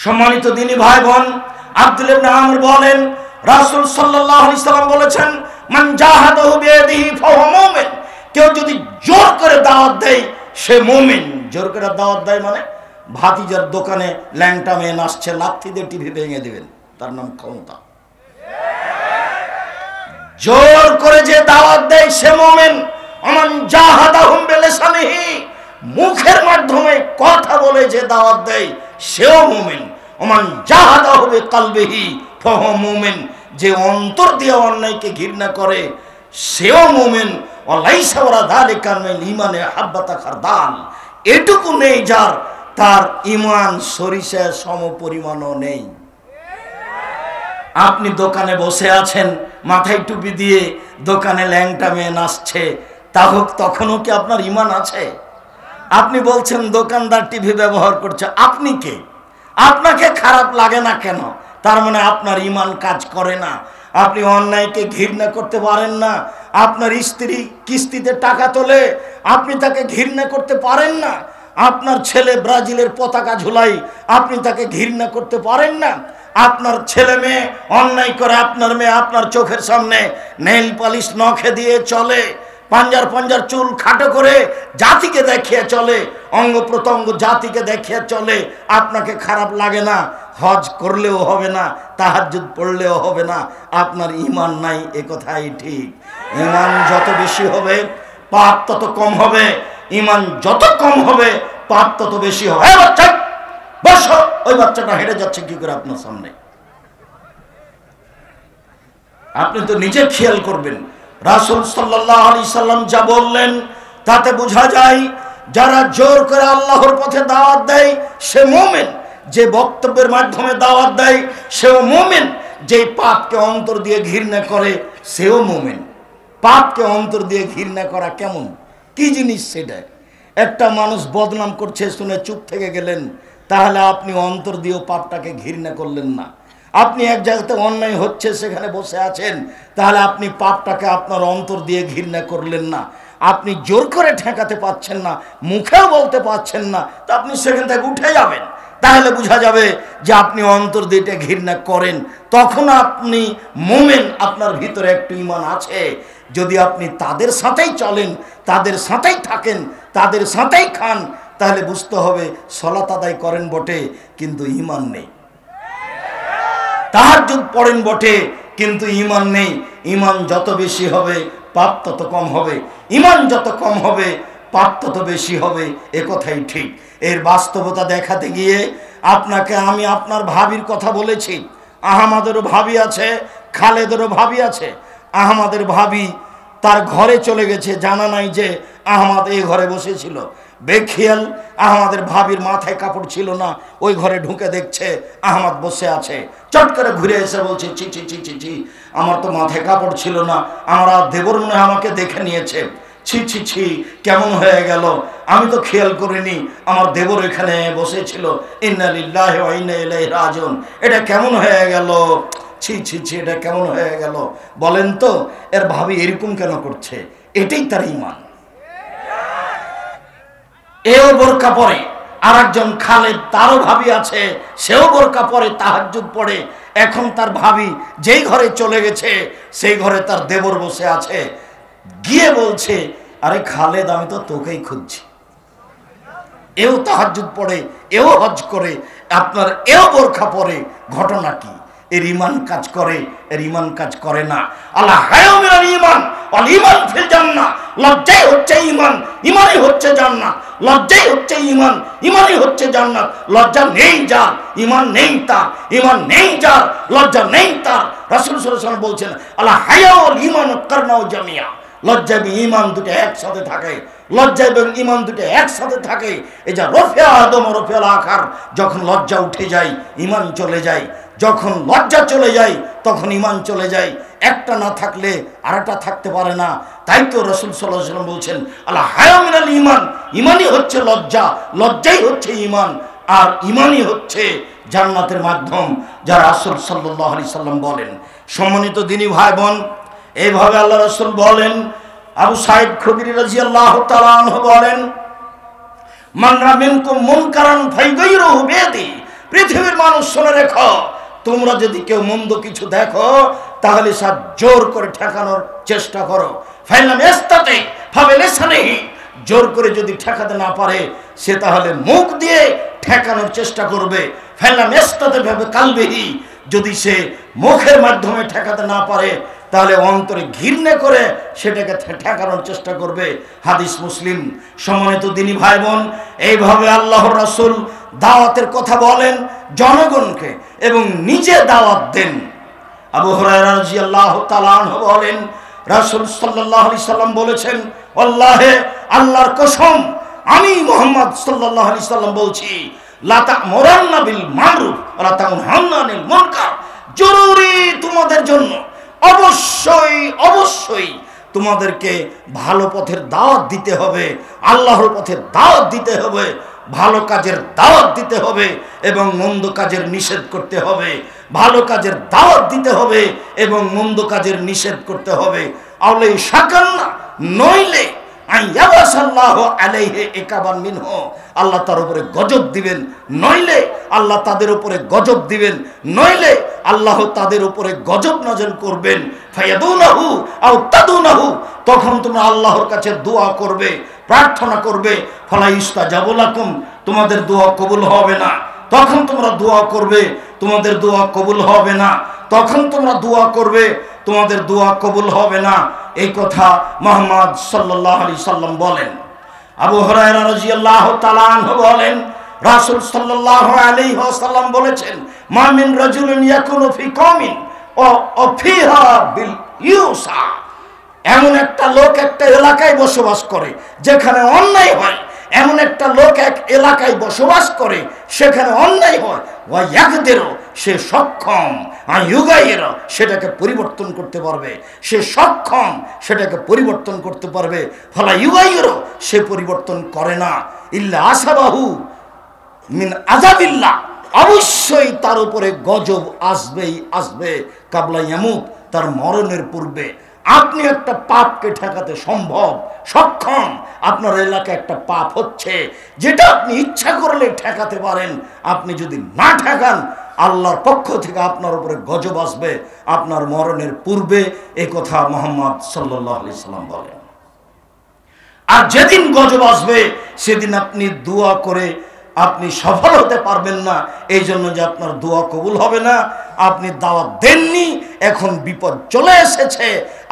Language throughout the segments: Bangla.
সম্মানিত দিনী ভাই বোন, আব্দুল্লাহ ইবনে আমর বলেন রাসূল সাল্লাল্লাহু আলাইহি সাল্লাম বলেছেন, মান জাহাদাহু বিয়াদিহি ফাহুয়া মুমিন। কেউ যদি জোর করে দাওয়াত দেয় সে মুমিন। জোর করে দাওয়াত দেয় মানে ভাতিজার দোকানে ল্যাংটা মেয়ে নাচছে, লাথি দিয়ে টিভি ভেঙে দিবেন, তার নাম ক্ষমতা। জোর করে যে দাওয়াত দেয় সে মুমিন। আমান জাহাদাহুম বিলিসানিহি, মুখের মাধ্যমে কথা বলে যে দাওয়াত দেয় সেও মুমিন। আমান জাহাদাহু বিকলবিহি ফাহুয়া মুমিন, যে অন্তর দিয়ে অন্যায়কে ঘৃণা করে সেও মুমিন। ওয়ালাইসা ওয়ারা যালিকা মিনাল ঈমানে হাব্বাতা খারদাল, এটুকু নেই যার, তার ঈমান সরিষার সমপরিমাণও নেই। আপনি দোকানে বসে আছেন, মাথায় টুপি দিয়ে দোকানে ল্যাংটা মেয়ে নাচছে, তখনও কি আপনার ঈমান আছে? আপনি বলছেন দোকানদার টিভি ব্যবহার করছে, আপনি কে? আপনাকে খারাপ লাগে না কেন? তার মানে আপনার ঈমান কাজ করে না। আপনি অন্যায়কে ঘৃণা করতে পারেন না। আপনার স্ত্রী কিস্তিতে টাকা তোলে, আপনি তাকে ঘৃণা করতে পারেন না। আপনার ছেলে ব্রাজিলের পতাকা ঝুলাই, আপনি তাকে ঘৃণা করতে পারেন না। আপনার ছেলে মেয়ে অন্যায় করে, আপনার মেয়ে আপনার চোখের সামনে নেইল পালিশ নখে দিয়ে চলে, পাঞ্জার পাঞ্জার চুল খাটো করে জাতিকে দেখিয়ে চলে, অঙ্গ প্রত্যঙ্গ জাতিকে দেখিয়ে চলে, আপনাকে খারাপ লাগে না। হজ করলেও হবে না, তাহাজ্জুদ পড়লেও হবে না, আপনার ঈমান নাই, এ কথাই ঠিক। ঈমান যত বেশি হবে পাপ তত কম হবে, ঈমান যত কম হবে পাপ তত বেশি হবে। বাচ্চা বসো, ওই বাচ্চাটা হেঁটে যাচ্ছে কি করে আপনার সামনে? আপনি তো নিজে খেয়াল করবেন। রাসূল সাল্লাল্লাহু আলাইহি সাল্লাম যা বললেন তাতে বোঝা যায় যারা জোর করে আল্লাহর পথে দাওয়াত দেয় সে মুমিন, যে বক্তব্যের মাধ্যমে দাওয়াত দেয় সেও মুমিন, যে পাপকে অন্তর দিয়ে ঘৃণা করে সেও মুমিন। পাপকে অন্তর দিয়ে ঘৃণা করা কেমন, কি জিনিস সেটা? একটা মানুষ বদনাম করছে শুনে চুপ থেকে গেলেন, তাহলে আপনি অন্তর দিয়েও পাপটাকে ঘৃণা করলেন না। আপনি এক জায়গাতে অন্যায় হচ্ছে সেখানে বসে আছেন, তাহলে আপনি পাপটাকে আপনার অন্তর দিয়ে ঘৃণা করলেন না। আপনি জোর করে ঠেকাতে পাচ্ছেন না, মুখেও বলতে পাচ্ছেন না, তা আপনি সেখান থেকে উঠে যাবেন, তাহলে বোঝা যাবে যে আপনি অন্তর দিয়ে ঘৃণা করেন। তখন আপনি মুমিন, আপনার ভিতরে একটু ঈমান আছে। যদি আপনি তাদের সাথেই চলেন, তাদের সাথেই থাকেন, তাদের সাথেই খান, তাহলে বুঝতে হবে সালাত আদায় করেন বটে কিন্তু ঈমান নেই, তাহাজ্জুদ পড়েন বটে কিন্তু ঈমান নেই। ঈমান যত বেশি হবে পাপ তত কম হবে, ঈমান যত কম হবে পাপ তত বেশি হবে, এ কথাই ঠিক। এর বাস্তবতা দেখাতে গিয়ে আপনাকে আমি আপনার ভাবির কথা বলেছি। আহমদেরও ভাবি আছে, খালেদেরও ভাবি আছে। আহমদের ভাবি তার ঘরে চলে গেছে, জানা নাই যে আহমদ এই ঘরে বসেছিল। বেখিয়াল আহমদের ভাবির মাথায় কাপড় ছিল না, ওই ঘরে ঢুকে দেখছে আহমদ বসে আছে। চট করে ঘুরে এসে বলছে, ছি ছি ছি ছি ছি, আমার তো মাথায় কাপড় ছিল না, আমরা দেবর মনে আমাকে দেখে নিয়েছে। ছি ছি ছি, কেমন হয়ে গেল, আমি তো খেয়াল করিনি আমার দেবর এখানে বসেছিল। ইন্না লিল্লাহি ওয়া ইন্না ইলাইহি রাজিউন, এটা কেমন হয়ে গেল, ছি ছি ছি, এটা কেমন হয়ে গেল। বলেন তো এর ভাবি এরকম কেন করছে? এটাই তার ঈমান। এও বোরকা পরে, আর একজন খালেদ তারও ভাবি আছে, সেও বোরকা পরে, তাহাজ্জুদ পড়ে। এখন তার ভাবি যেই ঘরে চলে গেছে সেই ঘরে তার দেবর বসে আছে, গিয়ে বলছে, আরে খালেদ আমি তো তোকেই খুঁজছি। এও তাহাজ্জুদ পড়ে, এও হজ করে, আপনার এও বোরকা পরে, ঘটনা কি? এর ঈমান কাজ করে, এর ঈমান কাজ করে না। আল্লাহ হায়া মিনাল ঈমান ওয়াল ঈমান ফিল জান্নাহ, লজ্জাই হচ্ছে ঈমান, ঈমানই হচ্ছে জান্নাত। লজ্জাই হচ্ছে ঈমান, ঈমানই হচ্ছে জান্নাত। লজ্জা নেই যার, ঈমান নেই তার, ঈমান নেই যার, লজ্জা নেই তার। রাসূল সাল্লাল্লাহু আলাইহি ওয়াসাল্লাম বলছেন, আল্লাহ হায়া ওয়াল ঈমান কারনাউ জামিয়া, লজ্জা এবং ঈমান দুটো একসাথে থাকে, লজ্জা এবং ঈমান দুটো একসাথে থাকে। এই যে রফিয়া আদম রফিয়াল আখার, যখন লজ্জা উঠে যায় ঈমান চলে যায়, যখন লজ্জা চলে যায় তখন ঈমান চলে যায়। একটা না থাকলে আরেকটা থাকতে পারে না। তাই তো রাসূল সাল্লাল্লাহু আলাইহি ওয়াসাল্লাম বলছেন, আল্লাহ হায়া মিনাল ঈমান, ঈমানই হচ্ছে লজ্জা, লজ্জাই হচ্ছে ঈমান, আর ঈমানই হচ্ছে জান্নাতের মাধ্যম, যা রাসূল সাল্লাল্লাহু আলাইহি সাল্লাম বলেন। সম্মানিত দিনী ভাই বোন, এইভাবে আল্লাহ রাসূল বলেন। আবু সাঈদ খুদরি রাদিয়াল্লাহু তাআলা আনহু বলেন, মান রাআ মিনকুম মুনকারান ফায়ুগাইরুহু বিয়াদিহি পৃথিবীর মানুষ শুনে রেখো, তোমরা যদি কেউ মন্দ কিছু দেখো তাহলে সব জোর করে ঠেকানোর চেষ্টা করো। ফাইলাম ইস্তাতে ফাবিলিসানিহি, জোর করে যদি ঠেকাতে না পারে সে তাহলে মুখ দিয়ে ঠেকানোর চেষ্টা করবে। ফাইলাম ইস্তাতে ফাবি কালবিহি, যদি সে মুখের মাধ্যমে ঠেকাতে না পারে তাহলে অন্তরে ঘৃণা করে সেটাকে ঠেকানোর চেষ্টা করবে। হাদিস মুসলিম। সম্মানিত দিনী ভাই বোন, এইভাবে আল্লাহর রাসূল দাওয়াতের কথা বলেন জনগণকে এবং নিজে দাওয়াত দেন। আবু হুরায়রা রাদিয়াল্লাহু তাআলা আনহু বলেন, রাসূল সাল্লাল্লাহু আলাইহি সাল্লাম বলেছেন, আল্লাহে, আল্লাহর কসম, আমি মুহাম্মদ সাল্লাল্লাহু আলাইহি সাল্লাম বলছি, লা তা'মুরান্না বিল মা'রুফ ওয়া লা তানহাউনা আনিল মুনকার, জরুরি তোমাদের জন্য অবশ্যই অবশ্যই তোমাদেরকে ভালো পথের দাওয়াত দিতে হবে, আল্লাহর পথের দাওয়াত দিতে হবে, ভালো কাজের দাওয়াত দিতে হবে এবং মন্দ কাজের নিষেধ করতে হবে। ভালো কাজের দাওয়াত দিতে হবে এবং মন্দ কাজের নিষেধ করতে হবে। আউলে শাকান্না, নইলে আইয়াবাসাল্লাহু আলাইহি ইকাবান মিনহু, আল্লাহ তার উপরে গজব দিবেন, নইলে আল্লাহ তাদের উপরে গজব দিবেন, নইলে আল্লাহ তাদের উপরে গজব নাযিল করবেন। ফায়াদুনাহু আও তাদুনাহু, তখন তোমরা আল্লাহর কাছে দোয়া করবে, প্রার্থনা করবে। ফালা ইস্তাজাবু লাকুম, তোমাদের দোয়া কবুল হবে না। তখন তোমরা দোয়া করবে, তোমাদের দোয়া কবুল হবে না। তখন তোমরা দোয়া করবে, তোমাদের দোয়া কবুল হবে না। এই কথা মুহাম্মদ সাল্লাল্লাহু আলাইহি সাল্লাম বলেন। আবু হুরায়রা রাদিয়াল্লাহু তাআলা আনহু বলেন, রাসূল সাল্লাল্লাহু আলাইহি ওয়াসাল্লাম বলেছেন, মা মিন রাজুলিন ইয়াকুনু ফি কওমিন ওয়া ফিহা বিল ইউসা, এমন একটা লোক একটা এলাকায় বসবাস করে যেখানে অন্যায় হয়, এমন একটা লোক এক এলাকায় বসবাস করে সেখানে অন্যায় হয়, ওয়া ইয়াকদিরু, সে সক্ষম, আইয়ুগাইর, সেটাকে পরিবর্তন করতে পারবে, সে সক্ষম সেটাকে পরিবর্তন করতে পারবে। ফালা ইউগাইর, সে পরিবর্তন করে না, ইল্লা আসাবাহু মিন আযাবিল্লাহ, অবশ্যই তার উপরে গজব আসবেই আসবে, কাবলা ইয়ামুত, তার মরণের পূর্বে। আপনি একটা পাপকে ঠেকাতে সম্ভব, সক্ষম। আপনার এলাকায় একটা পাপ হচ্ছে যেটা আপনি ইচ্ছা করলে ঠেকাতে পারেন, আপনি যদি না ঠেকান আল্লাহর পক্ষ থেকে আপনার উপরে গজব আসবে আপনার মরণের পূর্বে। এই কথা মুহাম্মদ সাল্লাল্লাহু আলাইহি সাল্লাম বলেন। আর যেদিন গজব আসবে সেদিন আপনি দোয়া করে আপনি সফল হতে পারবেন না, এই জন্য যে আপনার দোয়া কবুল হবে না। আপনি দাওয়াত দেননি, এখন বিপদ চলে এসেছে,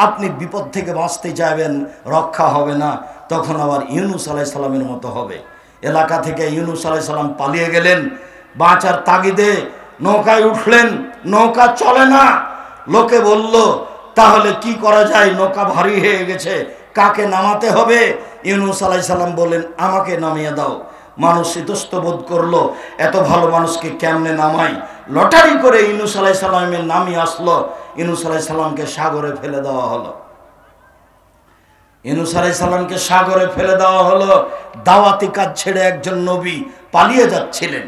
আপনি বিপদ থেকে বাঁচতে চাইবেন, রক্ষা হবে না। তখন আবার ইউনূস আলাইহিস সালামের মতো হবে। এলাকা থেকে ইউনূস আলাইহিস সালাম পালিয়ে গেলেন, বাঁচার তাগিদে নৌকায় উঠলেন, নৌকা চলে না। লোকে বলল, তাহলে কি করা যায়, নৌকা ভারী হয়ে গেছে, কাকে নামাতে হবে? ইউনূস আলাইহিস সালাম বললেন, আমাকে নামিয়ে দাও। মানুষ ইতস্ত বোধ করলো, এত ভালো মানুষকে কেমনে নামাই। লটারি করে ইউনূস আলাইহিস সালামের নামই আসলো। ইউনূস আলাইহিস সালামকে সাগরে ফেলে দেওয়া হলো। ইউনূস আলাইহিস সালামকে সাগরে ফেলে দেওয়া হলো। দাওয়াতি কাজ ছেড়ে একজন নবী পালিয়ে যাচ্ছিলেন।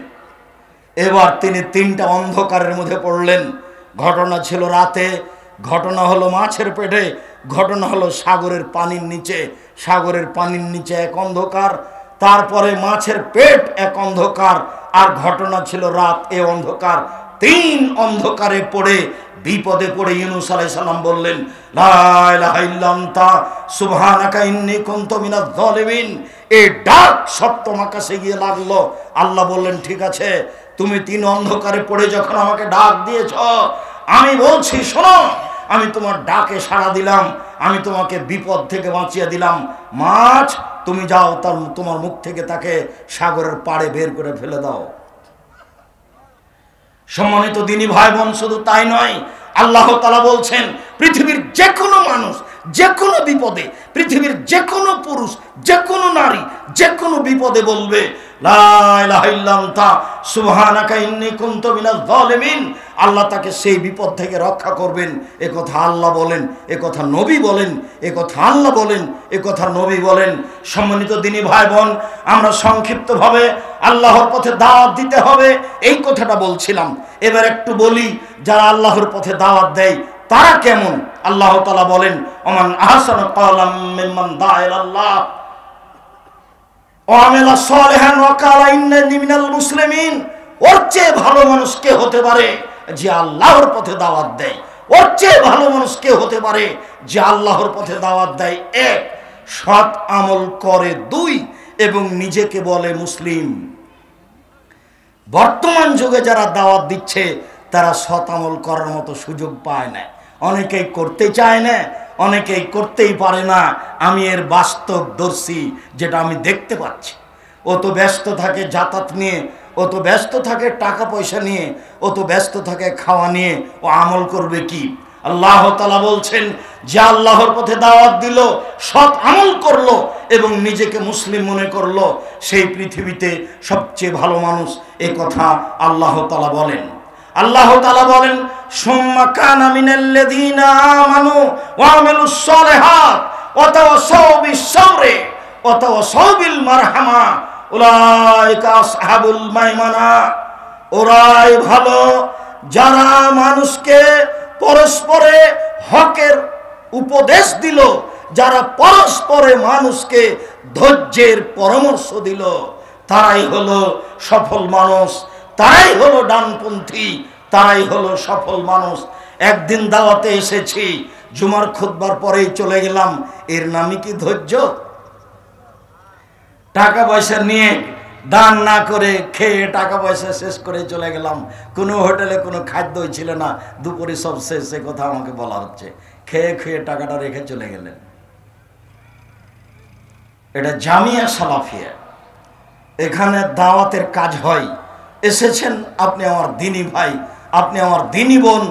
এবার তিনি তিনটা অন্ধকারের মধ্যে পড়লেন। ঘটনা ছিল রাতে, ঘটনা হলো মাছের পেটে, ঘটনা হলো সাগরের পানির নিচে। সাগরের পানির নিচে এক অন্ধকার, তারপরে মাছের পেট এক অন্ধকার, আর ঘটনা ছিল রাত। এ অন্ধকার, তিন অন্ধকারে পড়ে বিপদে পড়ে ইউনূস আলাইহিস সালাম বললেন, লা ইলাহা ইল্লা আনতা সুবহানাকা ইন্নী কুনতু মিনাজ জালিমিন। এই ডাক সপ্তম আকাশে গিয়ে লাগলো। আল্লাহ বললেন, ঠিক আছে, তুমি তিন অন্ধকারে পড়ে যখন আমাকে ডাক দিয়েছ, আমি বলছি শোনো, আমি তোমার ডাকে সাড়া দিলাম, আমি তোমাকে বিপদ থেকে বাঁচিয়ে দিলাম। মাছ, তুমি যাও, তোমার মুখ থেকে তাকে সাগরের পাড়ে বের করে ফেলে দাও। সম্মানিত দিনী ভাই বোন, শুধু তাই নয়, আল্লাহ তাআলা বলছেন, পৃথিবীর যে কোনো মানুষ যে কোনো বিপদে, পৃথিবীর যে কোনো পুরুষ যে কোনো নারী যে কোনো বিপদে বলবে, লা ইলাহা ইল্লা আনতা সুবহানাকা ইন্নী কুনতু মিনাজ জালিমিন, আল্লাহ তাকে সেই বিপদ থেকে রক্ষা করবেন। এ কথা আল্লাহ বলেন, এ কথা নবী বলেন, এ কথা আল্লাহ বলেন, এ কথা নবী বলেন। সম্মানিত দিনী ভাই বোন, আমরা সংক্ষিপ্তভাবে আল্লাহর পথে দাওয়াত দিতে হবে এই কথাটা বলছিলাম। এবার একটু বলি, যারা আল্লাহর পথে দাওয়াত দেয় তারা কেমন। আল্লাহ তাআলা বলেন, ওমান আহসানু ক্বালাম মিম্মান দাআ ইলাল্লাহ ওয়া আমিলা সালিহান ওয়া ক্বালা ইন্নানি মিনাল মুসলিমিন ওর চেয়ে ভালো মানুষ কে হতে পারে যে আল্লাহর পথে দাওয়াত দেয়? ওর চেয়ে ভালো মানুষ কে হতে পারে যে আল্লাহর পথে দাওয়াত দেয়? এক, সৎ আমল করে। দুই, এবং নিজেকে বলে মুসলিম। বর্তমান যুগে যারা দাওয়াত দিচ্ছে তারা সৎ আমল করার মতো সুযোগ পায় না। অনেকেই করতে চায় না, অনেকেই করতেই পারে না। আমি এর বাস্তবদর্শী, যেটা আমি দেখতে পাচ্ছি। ও তো ব্যস্ত থাকে যাতায়াত নিয়ে, ও তো ব্যস্ত থাকে টাকা পয়সা নিয়ে, ও তো ব্যস্ত থাকে খাওয়া নিয়ে। ও আমল করবে কি? আল্লাহ তাআলা বলছেন যে আল্লাহর পথে দাওয়াত দিল, সৎ আমল করলো এবং নিজেকে মুসলিম মনে করলো, সেই পৃথিবীতে সবচেয়ে ভালো মানুষ। এ কথা আল্লাহ তাআলা বলেন। আল্লাহ তাআলা বলেন, সুম্মা কানা মিনাল্লাযীনা আমানু ওয়া আমিলুস সালিহাত ওয়া তাওয়াসাউ বিস-সাবরি ওয়া তাওয়াসাউ বিল মারহামা উলাইকা আসহাবুল মাইমানা। ওরাই ভালো যারা মানুষকে পরস্পরে হকের উপদেশ দিল, যারা পরস্পরে মানুষকে ধৈর্যের পরামর্শ দিল, তারাই হলো সফল মানুষ, তারাই হলো ডানপন্থী, তারাই হলো সফল মানুষ। একদিন দাওয়াতে এসেছি, জুমার খুতবার পরেই চলে গেলাম। এর নামই কি ধৈর্য? টাকা পয়সা নিয়ে দান না করে খেয়ে টাকা পয়সা শেষ করে চলে গেলাম। কোনো হোটেলে কোনো খাদ্যই ছিল না, দুপুরে সব শেষ। সে কথা আমাকে বলা হচ্ছে, খেয়ে খেয়ে টাকাটা রেখে চলে গেলেন। এটা জামিয়া সালাফিয়া, এখানে দাওয়াতের কাজ হয়। এসেছেন আপনি আমার দিনী ভাই, আপনি আমার দিনী বোন,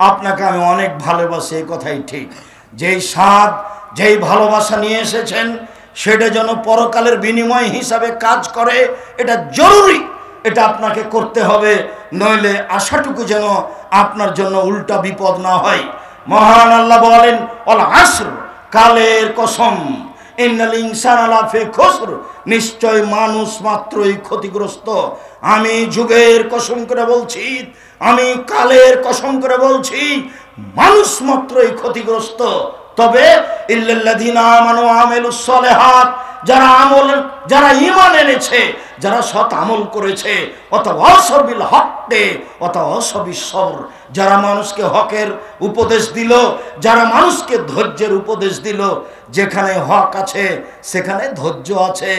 আপনাকে আমি অনেক ভালোবাসি, এই কথাই ঠিক। যেই স্বাদ, যেই ভালোবাসা নিয়ে এসেছেন, সেটা যেন পরকালের বিনিময় হিসাবে কাজ করে, এটা জরুরি। এটা আপনাকে করতে হবে, নইলে আশাটুকু যেন আপনার জন্য উল্টা বিপদ না হয়। মহান আল্লাহ বলেন, ওয়াল আসর, কালের কসম, ইন্নাল ইনসানা লাফি খুসর, নিশ্চয় মানুষ মাত্রই ক্ষতিগ্রস্ত। আমি যুগের কসম করে বলছি, আমি কালের কসম করে বলছি, মানুষ মাত্রই ক্ষতিগ্রস্ত। তবে ইল্লাল্লাযীনা আমানু ওয়া আমিলুস সালিহাত, যারা ঈমান এনেছে, যারা সৎ আমল করেছে, ওয়াতাওয়াসাউ বিল হক্কি ওয়াতাওয়াসাউ বিস সবর, যারা মানুষকে হকের উপদেশ দিল, যারা মানুষকে ধৈর্যের উপদেশ দিল। যেখানে হক আছে সেখানে ধৈর্য আছে,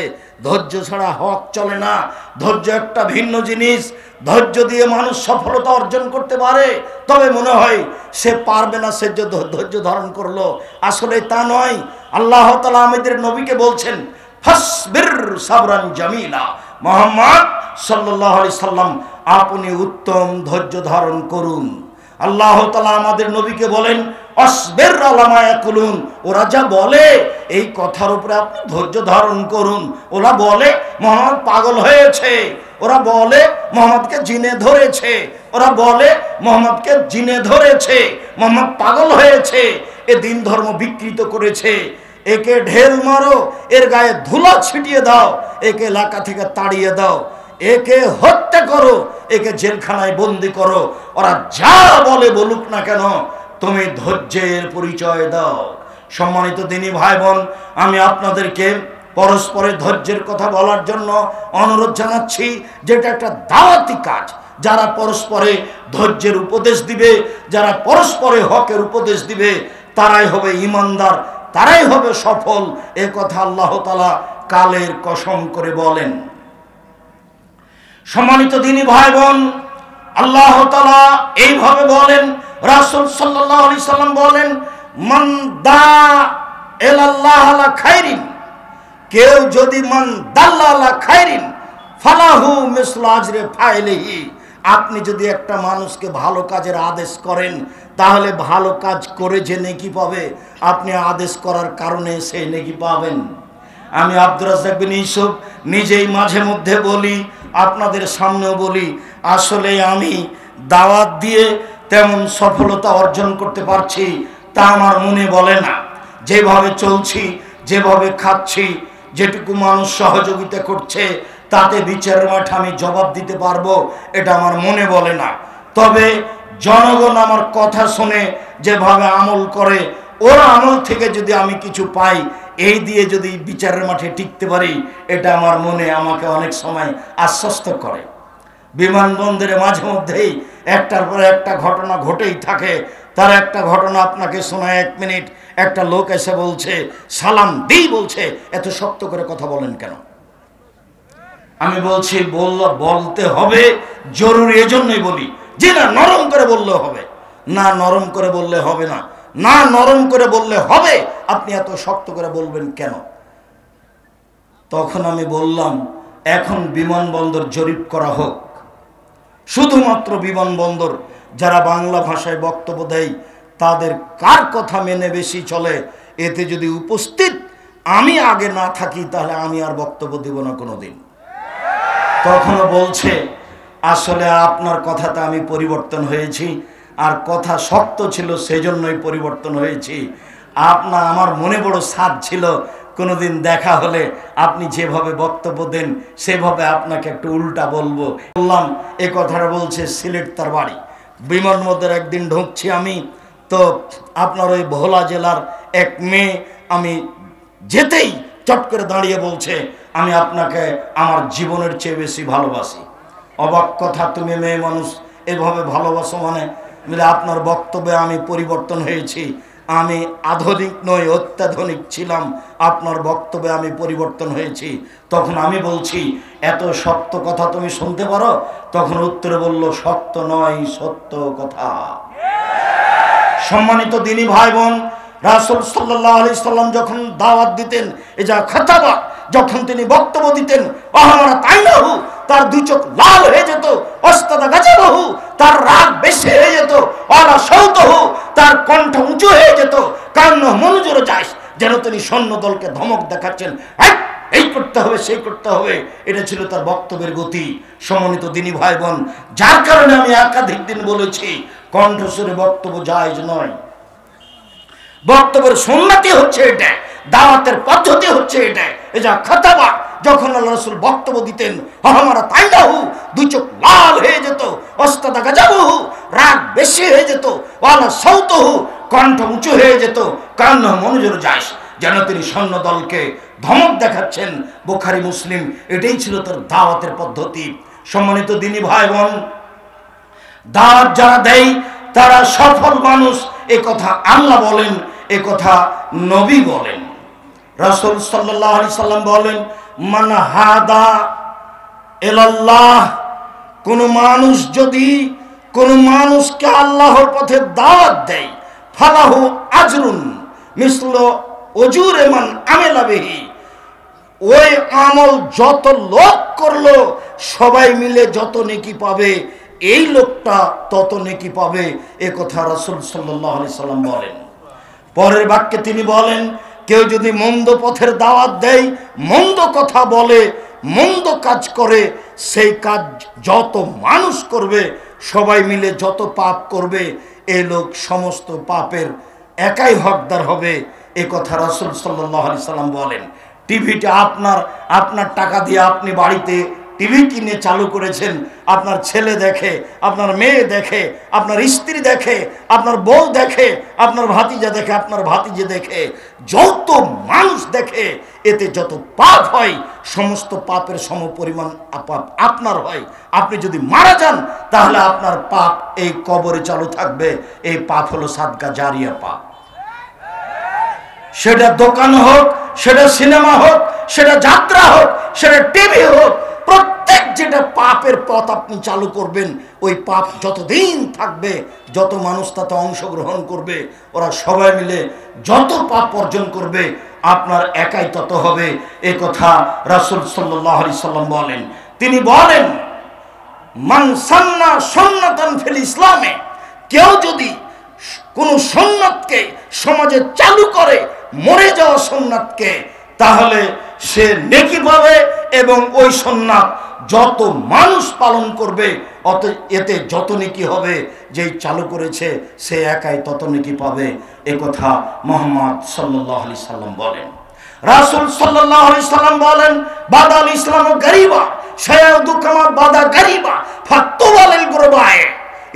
ধৈর্য ছাড়া হক চলে না। ধৈর্য একটা ভিন্ন জিনিস। ধৈর্য দিয়ে মানুষ সফলতা অর্জন করতে পারে, তবে মনে হয় সে পারবে না, সে যে ধৈর্য ধারণ করলো। আসলে তা নয়। আল্লাহ তাআলা আমাদের নবীকে বলছেন, ফাসবির সাবরান জামিলা। মুহাম্মদ সাল্লাল্লাহু আলাইহি সাল্লাম, আপনি উত্তম ধৈর্য ধারণ করুন। আল্লাহ তাআলা আমাদের নবীকে বলেন, আসবির আলা মা ইয়াকুলুন, ওরা যা বলে এই কথার উপরে আপনি ধৈর্য ধারণ করুন। ওরা বলে মুহাম্মদ পাগল হয়েছে, ওরা বলে মুহাম্মদকে জিনে ধরেছে, ওরা বলে মুহাম্মদকে জিনে ধরেছে, মুহাম্মদ পাগল হয়েছে, এ দিন ধর্ম বিকৃত করেছে, একে ঢেল মারো, এর গায়ে ধুলা ছিটিয়ে দাও, একে এলাকা থেকে তাড়িয়ে দাও, একে হত্যা করো, একে জেলখানায় বন্দি করো। ওরা যা বলে বলুক না কেন, তুমি ধৈর্যের পরিচয় দাও। সম্মানিত দিনী ভাই বোন, আমি আপনাদেরকে পরস্পরের ধৈর্যের কথা বলার জন্য অনুরোধ জানাচ্ছি, যেটা একটা দাওয়াতি কাজ। যারা পরস্পরে ধৈর্যের উপদেশ দিবে, যারা পরস্পরে হকের উপদেশ দিবে, তারাই হবে ঈমানদার, তারাই হবে সফল। এ কথা আল্লাহ তাআলা কালের কসম করে বলেন। সম্মানিত দিনী ভাই বোন, আল্লাহ তাআলা এইভাবে বলেন, রাসূল সাল্লাল্লাহু আলাইহি সাল্লাম বলেন, মান দা ইলাল্লাহ আলা খাইরিন, কেউ যদি মান দাল্লা আলা খাইরিন ফালাহু মিসলু আজরি ফাইলিহি, আপনি যদি একটা মানুষকে ভালো কাজের আদেশ করেন, তাহলে ভালো কাজ করে যে নেকি পাবে, আপনি আদেশ করার কারণে সেই নেকি পাবেন। আমি আব্দুর রাজ্জাক বিন ইউসুফ নিজেই মাঝে মধ্যে বলি, আপনাদের সামনেও বলি, আসলে আমি দাওয়াত দিয়ে তেমন সফলতা অর্জন করতে পারছি তা আমার মনে বলে না। যেভাবে চলছি, যেভাবে খাচ্ছি, যেটুকু মানুষ সহযোগিতা করছে, তাতে বিচারের মাঠে আমি জবাব দিতে পারবো, এটা আমার মনে বলে না। তবে জনগণ আমার কথা শুনে যেভাবে আমল করে, ওর আমল থেকে যদি আমি কিছু পাই, এই দিয়ে যদি বিচারের মাঠে টিকতে পারি, এটা আমার মনে আমাকে অনেক সময় আশ্বস্ত করে। বিমানবন্দরে মাঝে মধ্যেই একটার পর একটা ঘটনা ঘটেই থাকে। তার একটা ঘটনা আপনাকে শোনায়, 1 মিনিট। একটা লোক এসে বলছে, সালাম দিই, বলছে এত শক্ত করে কথা বলেন কেন? আমি বলছি বলতে হবে, জরুরি, এজন্যই বলি। জি না, নরম করে বললে হবে না। নরম করে বললে হবে না। না, নরম করে বললে হবে। আপনি এত শক্ত করে বলবেন কেন? তখন আমি বললাম, এখন বিমানবন্দর জরিপ করা হোক। শুধুমাত্র বিমানবন্দর যারা বাংলা ভাষায় বক্তব্য দেয় তাদের কার কথা মেনে বেশি চলে। এতে যদি উপস্থিত আমি আগে না থাকি তাহলে আমি আর বক্তব্য দেব না কোনোদিন। তখনও বলছে, আসলে আপনার কথাতে আমি পরিবর্তন হয়েছি, আর কথা শক্ত ছিল সেজন্যই পরিবর্তন হয়েছি। আমার মনে বড় সাধ ছিল কোনোদিন দেখা হলে আপনি যেভাবে বক্তব্য দেন সেভাবে আপনাকে একটু উল্টা বলবো। বললাম, এ কথাটা বলছে সিলেট তার বাড়ি। বিমানবন্দর একদিন ঢুকছি আমি, তো আপনার ওই ভোলা জেলার এক মেয়ে আমি যেতেই চট করে দাঁড়িয়ে বলছে, আমি আপনাকে আমার জীবনের চেয়ে বেশি ভালোবাসি। অবাক কথা, তুমি মেয়ে মানুষ এভাবে ভালোবাসো মানে? আপনার বক্তব্যে আমি পরিবর্তন হয়েছি। আমি আধুনিক নই, অত্যাধুনিক ছিলাম, আপনার বক্তব্যে আমি পরিবর্তন হয়েছি। তখন আমি বলছি, এত শক্ত কথা তুমি শুনতে পারো? তখন উত্তরে বলল, শক্ত নয়, সত্য কথা। সম্মানিত দিনী ভাই বোন, রাসূল সাল্লাল্লাহু আলাইহি সাল্লাম যখন দাওয়াত দিতেন, এজা খাতাবা, যখন তিনি বক্তব্য দিতেন, আহমারা তাইনাহু, তার দুই চোখ লাল হয়ে যেত, অস্তাদা গাজাবাহু, তার রাগ বেশি হয়ে যেত, আলা সাউতাহু, তার কণ্ঠ উঁচু হয়ে যেত, কান্না মনোজোর যায়, যেন তিনি সৈন্য দলকে ধমক দেখাচ্ছেন, এই করতে হবে, সেই করতে হবে। এটা ছিল তার বক্তব্যের গতি। সম্মানিত দিনী ভাই বোন, যার কারণে আমি একাধিক দিন বলেছি, কণ্ঠস্বরে বক্তব্য জায়েজ নয়। বক্তব্যের সুন্নতি হচ্ছে এটা, দাওয়াতের পদ্ধতি হচ্ছে এটা। এজা খাতাবা, যখন আল্লাহ রাসূল বক্তব্য দিতেন, আহমারা তাইনাহু, দুই চোখ লাল হয়ে যেত, অস্তাদা গাজাবহু, রাগ বেশি হয়ে যেত, ওয়ালা সাউতাহু, কণ্ঠ উঁচু হয়ে যেত, কান্না মনোজোর যায়, যেন তিনি সৈন্য দলকে ধমক দেখাচ্ছেন। বুখারী মুসলিম, এটাই ছিল তার দাওয়াতের পদ্ধতি। সম্মানিত দিনী ভাই বোন, দাওয়াত যারা দেয় তারা সফল মানুষ, এ কথা আল্লাহ বলেন, এ কথা নবী বলেন। রাসূল সাল্লাল্লাহু আলাইহি সাল্লাম বলেন, মান হাদা ইলাল্লাহ, কোন মানুষ যদি কোন মানুষকে আল্লাহর পথে দাওয়াত দেয়, ফালাহু আজরুন মিসলু উজুরি মান আমিলা বিহি, ওই আমল যত লোক করলো সবাই মিলে যত নেকি পাবে, এই লোকটা তত নেকি পাবে। এ কথা রাসূল সাল্লাল্লাহু আলাইহি সাল্লাম বলেন। পরের বাক্যে তিনি বলেন, কেউ যদি মন্দ পথের দাওয়াত দেয়, মন্দ কথা বলে, মন্দ কাজ করে, সেই কাজ যত মানুষ করবে সবাই মিলে যত পাপ করবে, এই লোক সমস্ত পাপের একাই হকদার হবে। এ কথা রাসূল সাল্লাল্লাহু আলাইহি সাল্লাম বলেন। টিভিটা আপনার টাকা দিয়ে আপনি বাড়িতে টিভি কিনে চালু করেছেন, আপনার ছেলে দেখে, আপনার মেয়ে দেখে, আপনার স্ত্রী দেখে, আপনার বউ দেখে, আপনার ভাতিজা দেখে, আপনার ভাতিজে দেখে, যত মানুষ দেখে, এতে যত পাপ হয় সমস্ত পাপের সমপরিমাণ পাপ আপনার হয়। আপনি যদি মারা যান তাহলে আপনার পাপ এই কবরে চালু থাকবে। এই পাপ হলো সাদকা জারিয়া পাপ। সেটা দোকান হোক, সেটা সিনেমা হোক, সেটা যাত্রা হোক, সেটা টিভি হোক, প্রত্যেক যেটা পাপের পথ আপনি চালু করবেন, ওই পাপ যতদিন থাকবে, যত মানুষ তাতে অংশগ্রহণ করবে, ওরা সবাই মিলে যত পাপ অর্জন করবে, আপনার একাই তত হবে। এ কথা রাসূল সাল্লাল্লাহু আলাইহি সাল্লাম বলেন। তিনি বলেন, মান সান্না সুন্নাতান ফিল ইসলামে, কেউ যদি কোন সুন্নাতকে সমাজে চালু করে, মরে যাওয়া সুন্নাতকে, তাহলে সে নেকি পাবে, এবং ওই সুন্নাত যত মানুষ পালন করবে এতে যত নেকি হবে, যেই চালু করেছে সে একাই তত নেকি পাবে। এ কথা মুহাম্মদ সাল্লাল্লাহু আলাইহি সাল্লাম বলেন। রাসূল সাল্লাল্লাহু আলাইহি সাল্লাম বলেন, বাদাল ইসলামু গারিবা শায়াউদু কামা বাদা গারিবা ফাতুবালিল গুরবায়ে,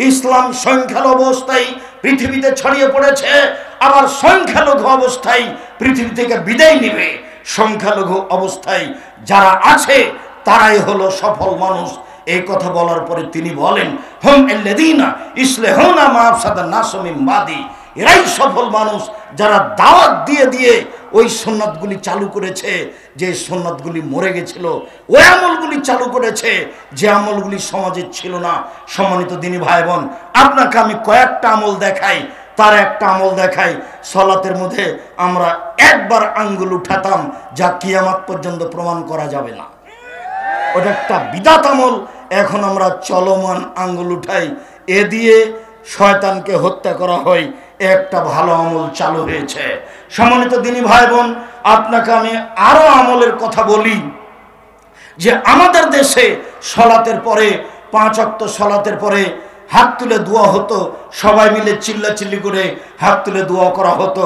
ইসলাম সংখ্যালঘু অবস্থায় পৃথিবীতে ছড়িয়ে পড়েছে, আবার সংখ্যালঘু অবস্থায় পৃথিবী থেকে বিদায় নেবে। সংখ্যালঘু অবস্থায় যারা আছে তারাই হলো সফল মানুষ। এই কথা বলার পরে তিনি বলেন, হুম আল্লাযীনা ইসলাহুনা মা আফসাদান নাসু মিন বাদি, এরাই সফল মানুষ যারা দাওয়াত দিয়ে দিয়ে ওই সুন্নাতগুলি চালু করেছে যে সুন্নাতগুলি মরে গেছিল, ওই আমলগুলি চালু করেছে যে আমলগুলি সমাজে ছিল না। সম্মানিত দিনী ভাই বোন, আপনাকে আমি কয়েকটা আমল দেখাই, তার একটা আমল দেখাই। সালাতের মধ্যে আমরা একবার আঙ্গুল উঠাতাম, যা কিয়ামত পর্যন্ত প্রমাণ করা যাবে না, ওটা একটা বিদআত আমল। এখন আমরা চলমান আঙ্গুল উঠাই, এ দিয়ে শয়তানকে হত্যা করা হয়। একটা ভালো আমল চালু হয়েছে। সম্মানিত দিনী ভাই বোন, আপনাকে আমি আরো আমলের কথা বলি যে আমাদের দেশে সালাতের পরে 5 ওয়াক্ত সালাতের পরে হাত তুলে দোয়া হতো, সবাই মিলে চিল্লাচিল্লি করে হাত তুলে দোয়া করা হতো।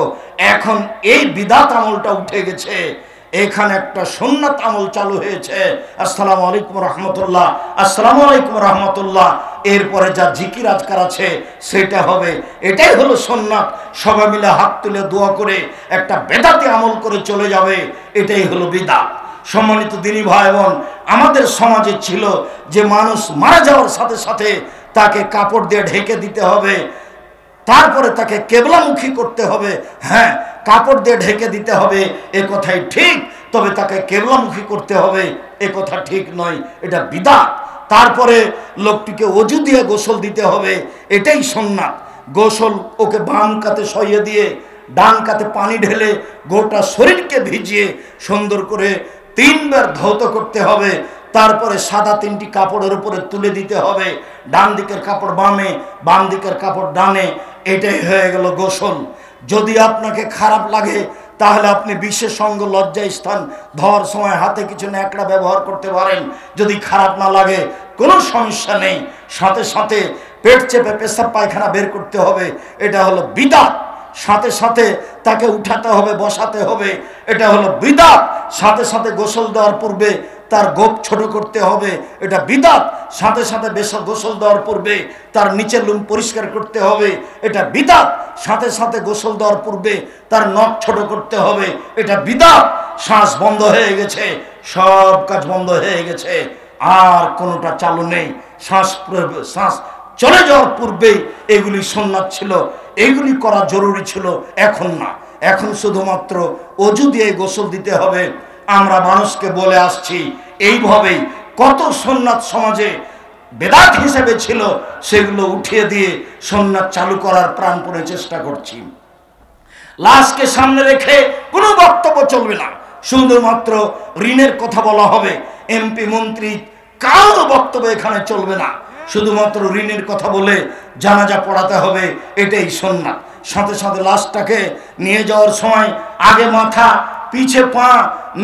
এখন এই বিদআত আমলটা উঠে গেছে, এখানে একটা সুন্নাত আমল চালু হয়েছে। আসসালামু আলাইকুম রহমতুল্লাহ, আসসালামু আলাইকুম রহমতুল্লাহ। এরপরে যা জিকির আজকার আছে সেটা হবে, এটাই হলো সুন্নাত। সবাই মিলে হাত তুলে দোয়া করে একটা বেদাতি আমল করে চলে যাবে, এটাই হলো বিদআত। সম্মানিত দিনী ভাই বোন, আমাদের সমাজে ছিল যে মানুষ মারা যাওয়ার সাথে সাথে তাকে কাপড় দিয়ে ঢেকে দিতে হবে, তারপরে তাকে কেবলামুখী করতে হবে। হ্যাঁ, কাপড় দিয়ে ঢেকে দিতে হবে এ কথাই ঠিক, তবে তাকে কেবলামুখী করতে হবে এ কথা ঠিক নয়, এটা বিদআত। তারপরে লোকটিকে ওযু দিয়ে গোসল দিতে হবে, এটাই সুন্নাত। গোসল ওকে বাম কাতে শইয়ে দিয়ে ডান কাতে পানি ঢেলে গোটা শরীরকে ভিজিয়ে সুন্দর করে 3 বার ধৌত করতে হবে। তারপরে সাদা 3টি কাপড়ের উপরে তুলে দিতে হবে, ডান দিকের কাপড় বামে, বাম দিকের কাপড় ডানে। এটাই হয়ে গেল গোসল। যদি আপনাকে খারাপ লাগে তাহলে আপনি বিশেষ অঙ্গ লজ্জা স্থান ধোয়ার সময় হাতে কিছু ন্যাকড়া ব্যবহার করতে পারেন। যদি খারাপ না লাগে কোনো সমস্যা নেই, সাথে সাথে পেট চেপে পেশাব পায়খানা বের করতে হবে, এটা হলো বিদআত। সাথে সাথে তাকে উঠাতে হবে, বসাতে হবে, এটা হলো বিদআত। সাথে সাথে গোসল দেওয়ার পূর্বে তার গোপ ছোট করতে হবে, এটা বিদআত। সাথে সাথে গোসল দেওয়ার পূর্বে তার নিচের লুম পরিষ্কার করতে হবে, এটা বিদআত। সাথে সাথে গোসল দেওয়ার পূর্বে তার নখ ছোট করতে হবে, এটা বিদআত। শ্বাস বন্ধ হয়ে গেছে, সব কাজ বন্ধ হয়ে গেছে, আর কোনোটা চালু নেই। শ্বাস চলে যাওয়ার পূর্বে এগুলি সুন্নাত ছিল, এগুলি করা জরুরি ছিল, এখন না। এখন শুধুমাত্র ওযু দিয়ে গোসল দিতে হবে। আমরা মানুষকে বলে আসছি এইভাবেই কত সুন্নাত সমাজে বেদাত হিসেবে ছিল, সেগুলো উঠিয়ে দিয়ে সুন্নাত চালু করার প্রাণপণে চেষ্টা করছি। লাশকে সামনে রেখে কোনো বক্তব্য চলবে না, শুধুমাত্র ঋণের কথা বলা হবে। এমপি মন্ত্রী কারো বক্তব্য এখানে চলবে না, শুধুমাত্র ঋণের কথা বলে জানাজা পড়াতে হবে, এটাই সুন্নাত। সাথে সাথে লাশটাকে নিয়ে যাওয়ার সময় আগে মাথা পিছে পা,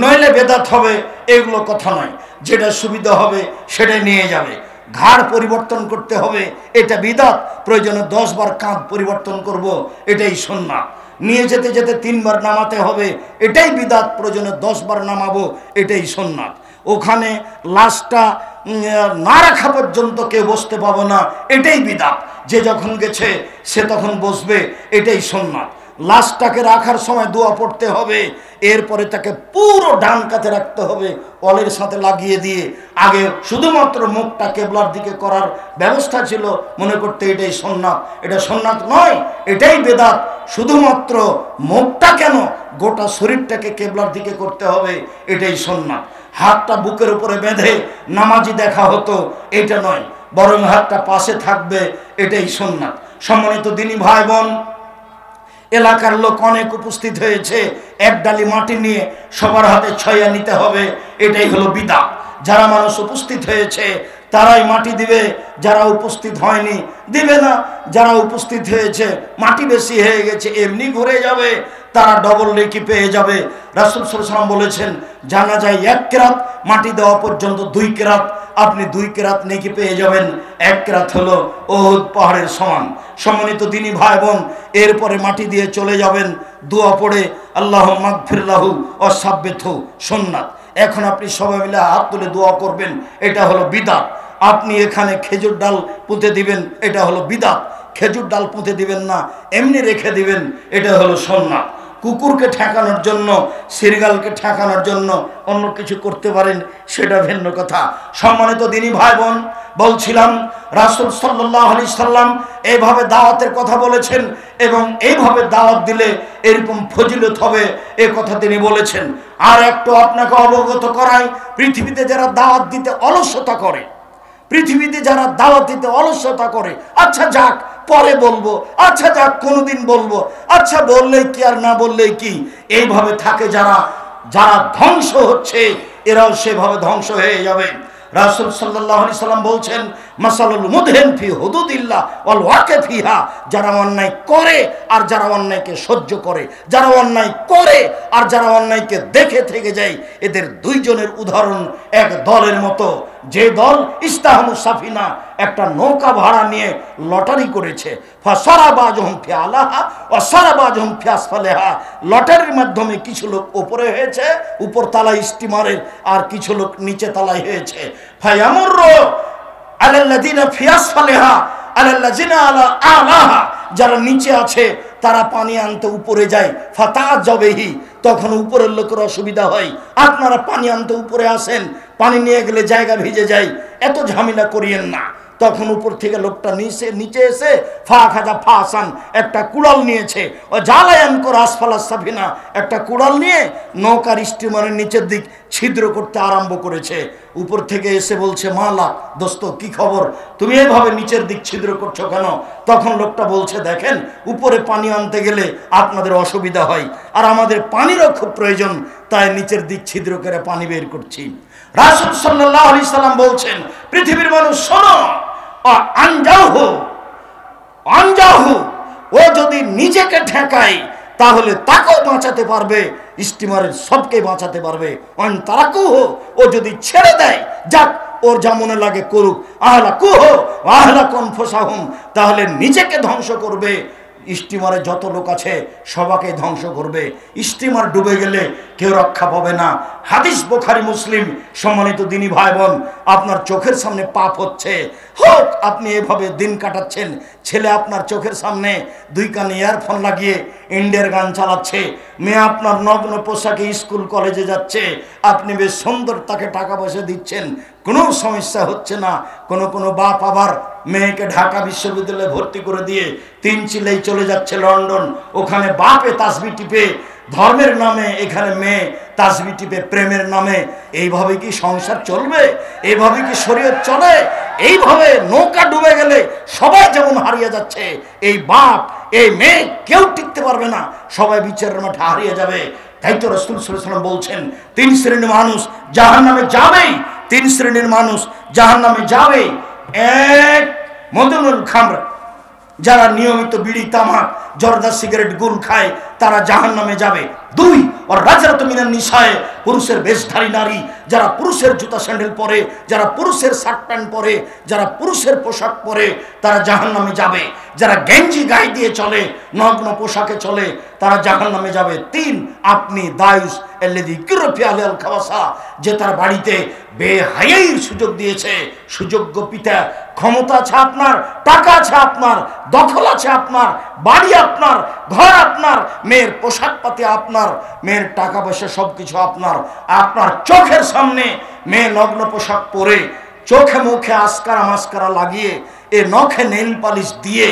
নইলে বেদাত হবে, এগুলো কথা নয়। যেটা সুবিধা হবে সেটাই নিয়ে যাবে। ঘাড় পরিবর্তন করতে হবে, এটা বিদআত। প্রয়োজনে 10 বার কাঁধ পরিবর্তন করব, এটাই সুন্নাত। নিয়ে যেতে যেতে 3 বার নামাতে হবে, এটাই বিদআত। প্রয়োজনে 10 বার নামাবো, এটাই সুন্নাত। ওখানে লাশটা না রাখা পর্যন্ত কেউ বসতে পাবো না, এটাই বিদআত। যে যখন গেছে সে তখন বসবে, এটাই সুন্নাত। লাশটাকে রাখার সময় দোয়া পড়তে হবে, এরপরে তাকে পুরো ডান কাতে রাখতে হবে, অলের সাথে লাগিয়ে দিয়ে। আগে শুধুমাত্র মুখটা কেবলার দিকে করার ব্যবস্থা ছিল, মনে করতে এটাই সুন্নাত। এটা সুন্নাত নয়, এটাই বেদাত। শুধুমাত্র মুখটা কেন, গোটা শরীরটাকে কেবলার দিকে করতে হবে, এটাই সুন্নাত। হাতটা বুকের উপরে বেঁধে নামাজি দেখা হতো, এটা নয়, বরং হাতটা পাশে থাকবে, এটাই সুন্নাত। সম্মানিত দিনী ভাই বোন, এলাকার লোক অনেক উপস্থিত হয়েছে, এক ডালি মাটি নিয়ে সবার হাতে ছয়া নিতে হবে, এটাই হলো বিদআত। যারা মানুষ উপস্থিত হয়েছে তারাই মাটি দিবে, যারা উপস্থিত হয়নি দিবে না। যারা উপস্থিত হয়েছে মাটি বেশি হয়ে গেছে এমনি ঘুরে যাবে, তারা ডবল নেকি পেয়ে যাবে। রাসূল সাল্লাল্লাহু আলাইহি ওয়াসাল্লাম বলেছেন, জানাজায় 1 কেরাত, মাটি দেওয়া পর্যন্ত 2 কেরাত, আপনি 2 কেরাত নেকি পেয়ে যাবেন। 1 কেরাত হলো উহুদ পাহাড়ের সমান। সম্মানিত দিনী ভাই বোন, এরপরে মাটি দিয়ে চলে যাবেন, দোয়া পড়ে আল্লাহুম্মা মাগফির লাহু ওয়া সাব্বিতহু, সুন্নাত। এখন আপনি সবাই মিলে হাত তুলে দোয়া করবেন, এটা হলো বিদআত। আপনি এখানে খেজুর ডাল পুঁতে দিবেন, এটা হলো বিদআত। খেজুর ডাল পুঁতে দিবেন না, এমনি রেখে দিবেন, এটা হলো সুন্নাত। কুকুরকে ঠেকানোর জন্য, সিরগালকে ঠেকানোর জন্য অন্য কিছু করতে পারেন, সেটা ভিন্ন কথা। সম্মানিত দিনী ভাই বোন, বলছিলাম রাসূল সাল্লাল্লাহু আলাইহি সাল্লাম এইভাবে দাওয়াতের কথা বলেছেন এবং এইভাবে দাওয়াত দিলে এরকম ফজিলত হবে, এ কথা তিনি বলেছেন। আর একটু আপনাকে অবগত করাই, পৃথিবীতে যারা দাওয়াত দিতে অলসতা করে, পৃথিবীতে যারা দাওয়াত দিতে অলসতা করে, আচ্ছা যাক পরে বলবো, আচ্ছা যাক কোনোদিন বলবো, আচ্ছা বললেই কি আর না বললেই কি, এইভাবে থাকে যারা, যারা ধ্বংস হচ্ছে এরাও সেভাবে ধ্বংস হয়ে যাবে। রাসূল সাল্লাল্লাহু আলাইহি সাল্লাম বলছেন, মাসালুল মুদহিন ফি হুদুদিল্লাহ ওয়াল ওয়াকিফ ফিহা, যারা অন্যায় করে আর যারা অন্যায়কে সহ্য করে, যারা অন্যায় করে আর যারা অন্যায়কে দেখে থেকে যায়, এদের দুইজনের উদাহরণ এক দলের মতো। যে দল ইস্তাহমু সাফিনা, একটা নৌকা ভাড়া নিয়ে লটারি করেছে, ফাসারাবাজহুম ফি আলাহা ওয়া সারাবাজহুম ফি আসফালিহা, লটারির মাধ্যমে কিছু লোক উপরে হয়েছে, উপর তলায় স্টিমারের, আর কিছু লোক নিচে তলায় হয়েছে। ফায়ামুরু আলাল্লাযিনা ফি আসফালিহা আলাল্লাযিনা আলা আলাহা, যারা নিচে আছে তারা পানি আনতে উপরে যায়, ফাতাআজাবিহি, তখন উপরের লোকের অসুবিধা হয়, আপনারা পানি আনতে উপরে আসেন, পানি নিয়ে গেলে জায়গা ভিজে যায়, এত ঝামেলা করিয়েন না। তখন উপর থেকে লোকটা নিচে এসে ফা খাজা ফাসান, একটা কুড়াল নিয়েছে, ও জালায়ান কর আসফালাস সাফিনা, একটা কুড়াল নিয়ে নৌকার স্টিমারের নিচের দিক ছিদ্র করতে আরম্ভ করেছে। উপর থেকে এসে বলছে, মালা দোস্ত কি খবর, তুমি এইভাবে নিচের দিক ছিদ্র করছো কেন? তখন লোকটা বলছে, দেখেন উপরে পানি আনতে গেলে আপনাদের অসুবিধা হয়, আর আমাদের পানিরও খুব প্রয়োজন, তাই নিচের দিক ছিদ্র করে পানি বের করছি। রাসূল সাল্লাল্লাহু আলাইহি সাল্লাম বলছেন, পৃথিবীর মানুষ শোনো, আনজাহু, ও যদি নিজেকে ঠেকায় তাহলে তাকেও বাঁচাতে পারবে, স্টিমারের সবকে বাঁচাতে পারবে। তারাকুহু, ও যদি ছেড়ে দেয়, যাক ওর যা মনে লাগে করুক, আহলাকুহু আহলাকুন ফুসাহুম, তাহলে নিজেকে ধ্বংস করবে, স্টিমারে যত লোক আছে সবাকে ধ্বংস করবে। স্টিমার ডুবে গেলে কেউ রক্ষা পাবে না। হাদিস বুখারী মুসলিম। সম্মানিত দিনী ভাই বোন, আপনার চোখের সামনে পাপ হচ্ছে, হোক আপনি এভাবে দিন কাটাচ্ছেন, ছেলে আপনার চোখের সামনে দুই কানে ইয়ারফোন লাগিয়ে ইন্ডিয়ার গান চালাচ্ছে, মেয়ে আপনার নগ্ন পোশাকে স্কুল কলেজে যাচ্ছে, আপনি বেশ সুন্দর তাকে টাকা পয়সা দিচ্ছেন, কোনো সমস্যা হচ্ছে না। কোনো বাপ আবার মেয়েকে ঢাকা বিশ্ববিদ্যালয়ে ভর্তি করে দিয়ে 3 চিলেই চলে যাচ্ছে লন্ডন, ওখানে বাপে তাসবিহ টিপে ধর্মের নামে, এখানে মেয়ে তাসবিহ টিপে প্রেমের নামে। এইভাবে কি সংসার চলবে? এইভাবে কি শরীয়ত চলে? এইভাবে নৌকা ডুবে গেলে সবাই যেমন হারিয়ে যাচ্ছে, এই বাপ এই মেয়ে কেউ টিকতে পারবে না, সবাই বিচারের মাঠে হারিয়ে যাবে। তাই তো রাসূল সাল্লাল্লাহু আলাইহি ওয়াসাল্লাম বলছেন, 3 শ্রেণীর মানুষ জাহান্নামে যাবেই, 3 শ্রেণীর মানুষ জাহান্নামে যাবে। 1, মদনুল খামর, যারা নিয়মিত বিড়ি তামাক জর্দা সিগারেট গুল খায় তারা জাহান্নামে যাবে। 2, আর রাজরাত মিনান নিসায়ে, পুরুষের বেশধারী নারী, যারা পুরুষের জুতা স্যান্ডেল পরে, যারা পুরুষের শার্ট প্যান্ট পরে, যারা পুরুষের পোশাক পরে, তারা জাহান্নামে যাবে। যারা গেঞ্জি গায়ে দিয়ে চলে, নগ্ন পোশাকে চলে, তারা জাহান্নামে যাবে। 3, আপনি দায়ুস আল্লাযী কিরফি আলাল খাওয়াসা, যে তার বাড়িতে বেহায়াইর সুযোগ দিয়েছে, সুযোগ্য পিতা, ক্ষমতা আছে আপনার, টাকা আছে আপনার, দখল আছে আপনার, বাড়ি আপনার, ঘর আপনার, মেয়ের পোশাক পাতি আপনার, মেয়ের টাকা পয়সা সবকিছু আপনার, আপনার চোখের সামনে মেয়ে নগ্ন পোশাক পরে, চোখে মুখে আসকারা মাস্কারা লাগিয়ে, এ নখে নেইল পালিশ দিয়ে,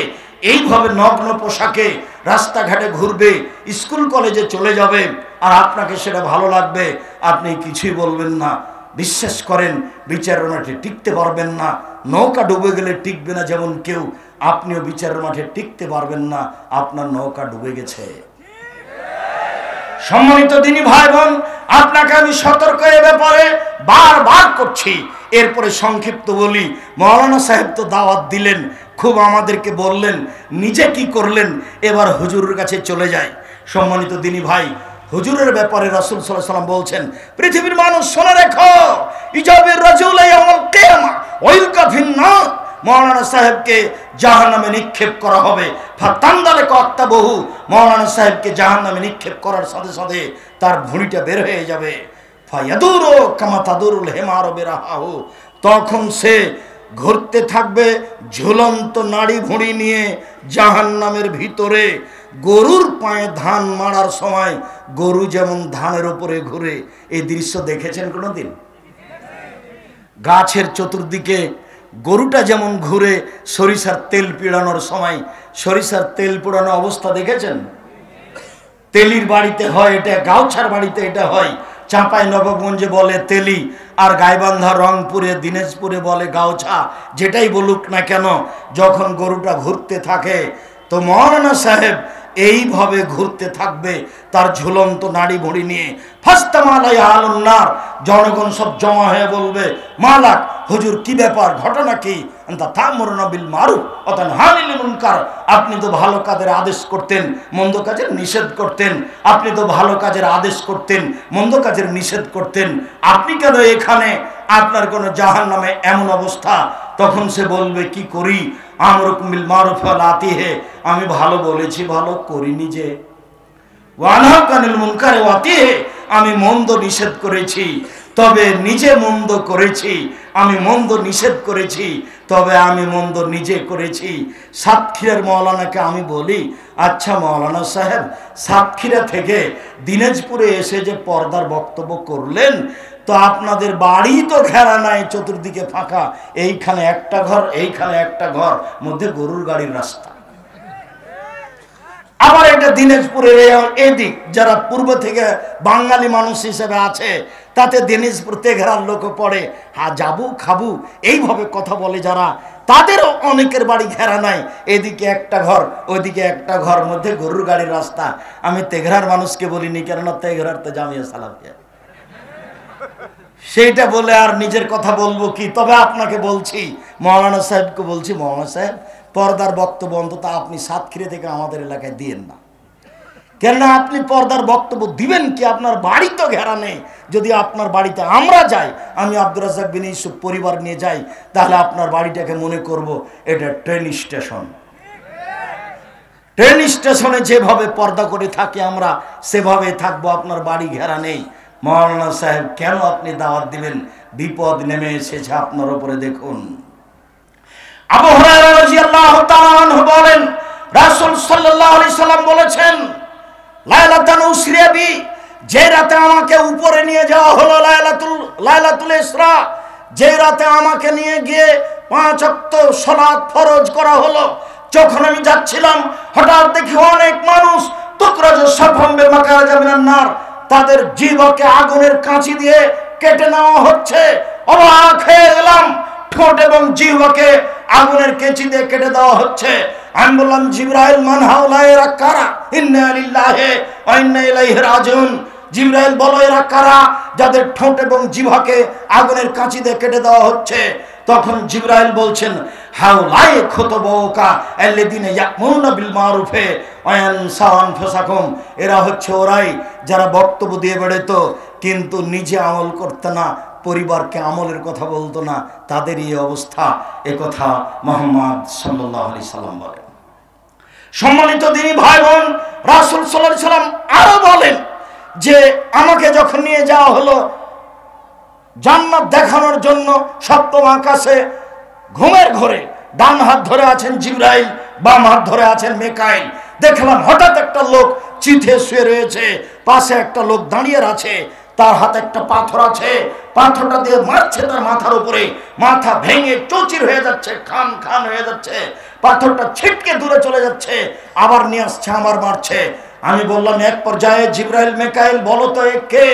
এইভাবে নগ্ন পোশাকে রাস্তাঘাটে ঘুরবে, স্কুল কলেজে চলে যাবে, আর আপনাকে সেটা ভালো লাগবে, আপনি কিছুই বলবেন না। বিশ্বাস করেন, বিচারের মাঠে টিকতে পারবেন না। নৌকা ডুবে গেলে টিকবে না যেমন কেউ, আপনিও বিচারের মাঠে টিকতে পারবেন না, আপনার নৌকা ডুবে গেছে। সম্মানিত দিনী ভাই বোন, আপনাকে আমি সতর্ক এ ব্যাপারে বারবার করছি। এরপরে সংক্ষিপ্ত বলি, মাওলানা সাহেব তো দাওয়াত দিলেন, খুব আমাদেরকে বললেন, নিজে কি করলেন, এবার হুজুরের কাছে চলে যায়। সম্মানিত দিনী ভাই, হুজুরের ব্যাপারে রাসূল সাল্লাল্লাহু আলাইহি ওয়াসাল্লাম বলছেন, পৃথিবীর মানুষ শুনে রেখো, ইজাবির রাজুল ইয়াউমুল কিয়ামা ওয়াইলকা ফিন্নার, মাওলানা সাহেবকে জাহান্নামে নিক্ষেপ করা হবে। ফাতান্দালে কাত্তাবহু, মাওলানা সাহেবকে জাহান্নামে নিক্ষেপ করার সাথে সাথে তার ভুঁড়িটা বের হয়ে যাবে। ফায়াদুরু কামা তাদুরুল হিমারু বিরাহাহু, তখন সে ঘুরতে থাকবে ঝুলন্ত নাড়ি ভুঁড়ি নিয়ে জাহান্নামের ভিতরে। গরুর পায়ে ধান মারার সময় গরু যেমন ধানের উপরে ঘুরে, এই দৃশ্য দেখেছেন কোনোদিন? গাছের চতুর্দিকে গরুটা যেমন ঘুরে সরিষার তেল পিড়ানোর সময়, সরিষার তেল পোড়ানো অবস্থা দেখেছেন? তেলির বাড়িতে হয় এটা, গাউছার বাড়িতে এটা হয়। চাঁপাই নবাবগঞ্জে বলে তেলি, আর গাইবান্ধা, রংপুরে, দিনাজপুরে বলে গাউছা। যেটাই বলুক না কেন, যখন গরুটা ঘুরতে থাকে তো মৌলানা সাহেব এইভাবে ঘুরতে থাকবে তার ঝুলন্ত নাড়ি ভুঁড়ি নিয়ে। ফাস্তামালাই আলুন্নার, জনগণ সব জমা হয়ে বলবে, মালাক হুজুর কি ব্যাপার, ঘটনা কি? আনতা তা'মুরুনা বিল মারুফ ওয়া তানহাউনা আনিল মুনকার। আপনি তো ভালো কাজের আদেশ করতেন, মন্দ কাজের নিষেধ করতেন। আপনি তো ভালো কাজের আদেশ করতেন, মন্দ কাজের নিষেধ করতেন। আপনি কেন এখানে? আপনার কোনো জাহান্নামে এমন অবস্থা। তখন সে বলবে কি করি? আমরুকুম বিল মারুফ ওয়া আতিহি, আমি ভালো বলেছি, ভালো করিনি যে। ওয়া আনহাকা আনিল মুনকার ওয়া আতিহি, আমি মন্দ নিষেধ করেছি তবে নিজে মন্দ করেছি। আমি মন্দ নিষেধ করেছি তবে আমি মন্দ নিজে করেছি। সাতক্ষীরার মৌলানাকে আমি বলি, আচ্ছা মৌলানা সাহেব, সাতক্ষীরা থেকে দিনাজপুরে এসে যে পর্দার বক্তব্য করলেন, তো আপনাদের বাড়ি তো ঘেরা নাই, চতুর্দিকে ফাঁকা, এইখানে একটা ঘর, এইখানে একটা ঘর, মধ্যে গরুর গাড়ির রাস্তা। আবার এটা দিনাজপুরের এদিক, যারা পূর্ব থেকে বাঙালি মানুষ হিসেবে আছে, তাতে দিনাজপুর তেঘরার লোক পড়ে, হ্যাঁ যাবো খাবো এইভাবে কথা বলে যারা, তাদেরও অনেকের বাড়ি ঘেরা নাই, এদিকে একটা ঘর, ওইদিকে একটা ঘর, মধ্যে গরুর গাড়ির রাস্তা। আমি তেঘরার মানুষকে বলিনি, কেননা তেঘরার তো জামিয়া সালাফিয়া, সেইটা বলে আর নিজের কথা বলবো কি। তবে আপনাকে বলছি, মৌলানা সাহেবকে বলছি, মৌলানা সাহেব পর্দার বক্তব্য অন্তত আপনি সাতক্ষীরা থেকে আমাদের এলাকায় দিয়েন না। কেননা আপনি পর্দার বক্তব্য দিবেন কি? আপনার বাড়ি তো ঘেরা নেই। যদি আপনার বাড়িতে আমরা যাই, আমি আব্দুর রাজ্জাক বিন ইউসুফ পরিবার নিয়ে যাই, তাহলে আপনার বাড়িটাকে মনে করব এটা ট্রেন স্টেশন। ট্রেন স্টেশনে যেভাবে পর্দা করে থাকি আমরা, সেভাবে থাকবো। আপনার বাড়ি ঘেরা নেই। মৌলানা সাহেব কেন আপনি দাওয়াত দিবেন? বিপদ নেমে এসেছে আপনার উপরে। দেখুন, আবু হুরায়রা রাদিয়াল্লাহু তাআলা আনহু বলেন, রাসূল সাল্লাল্লাহু আলাইহি সাল্লাম বলেছেন, লাইলাতুন উসরিয়া বি, যে রাতে আমাকে উপরে নিয়ে যাওয়া হলো, লাইলাতুল ইসরা, যে রাতে আমাকে নিয়ে গিয়ে 5 ওয়াক্ত সালাত ফরজ করা হলো, যখন আমি যাচ্ছিলাম হঠাৎ দেখি অনেক মানুষ তুকরাজ সাফাম বিমাকারাজা মিনান নার, তাদের জিহ্বাকে আগুনের কাঁচি দিয়ে কেটে নেওয়া হচ্ছে। অবাক হয়ে গেলাম, ঠোঁট এবং জিহ্বাকে আগুনের কেঁচি দিয়ে কেটে দেওয়া হচ্ছে। আমি বললাম, জিবরাইল মান হাউলা, এরা কারা? ইন্না লিল্লাহি ওয়া ইন্না ইলাইহি রাজিউন। জিবরাইল বলো, এরা কারা যাদের ঠোঁট এবং জিহ্বাকে আগুনের কাঁচি দিয়ে কেটে দেওয়া হচ্ছে? তখন জিবরাইল বলছেন, হাউলাই খুতবুকা আল্লাযিনা ইয়া'মুরুনা বিল মারুফি ওয়া ইয়ানসাউনা আনফুসাকুম, এরা হচ্ছে ওরাই যারা বক্তব্য দিয়ে বেড়াতো কিন্তু নিজে আমল করতে না, পরিবারকে আমলের কথা বলতো না, তাদের এই অবস্থা। এ কথা মুহাম্মদ সাল্লাল্লাহু আলাইহি সাল্লাম বলেন। সম্মানিত দিনী ভাই বোন, রাসূল সাল্লাল্লাহু আলাইহি সাল্লাম আরো বলেন যে আমাকে যখন নিয়ে যাওয়া হলো জান্নাত দেখানোর জন্য সপ্তম আকাশে, ঘুমের ঘোরে ডান হাত ধরে আছেন জিবরাইল, বাম হাত ধরে আছেন মিকাইল। দেখলাম হঠাৎ একটা লোক চিঠে শুয়ে রয়েছে, পাশে একটা লোক দাঁড়িয়ে আছে, তার হাতে একটা পাথর আছে, পাথরটা দিয়ে মারছে তার মাথার উপরে, মাথা ভেঙে চৌচির হয়ে যাচ্ছে, খান খান হয়ে যাচ্ছে, পাথরটা ছিটকে দূরে চলে যাচ্ছে, আবার নিয়ে আসছে, আমার মারছে। আমি বললাম এক পর্যায়ে, জিবরাইল মিকাইল বলো তো এ কে?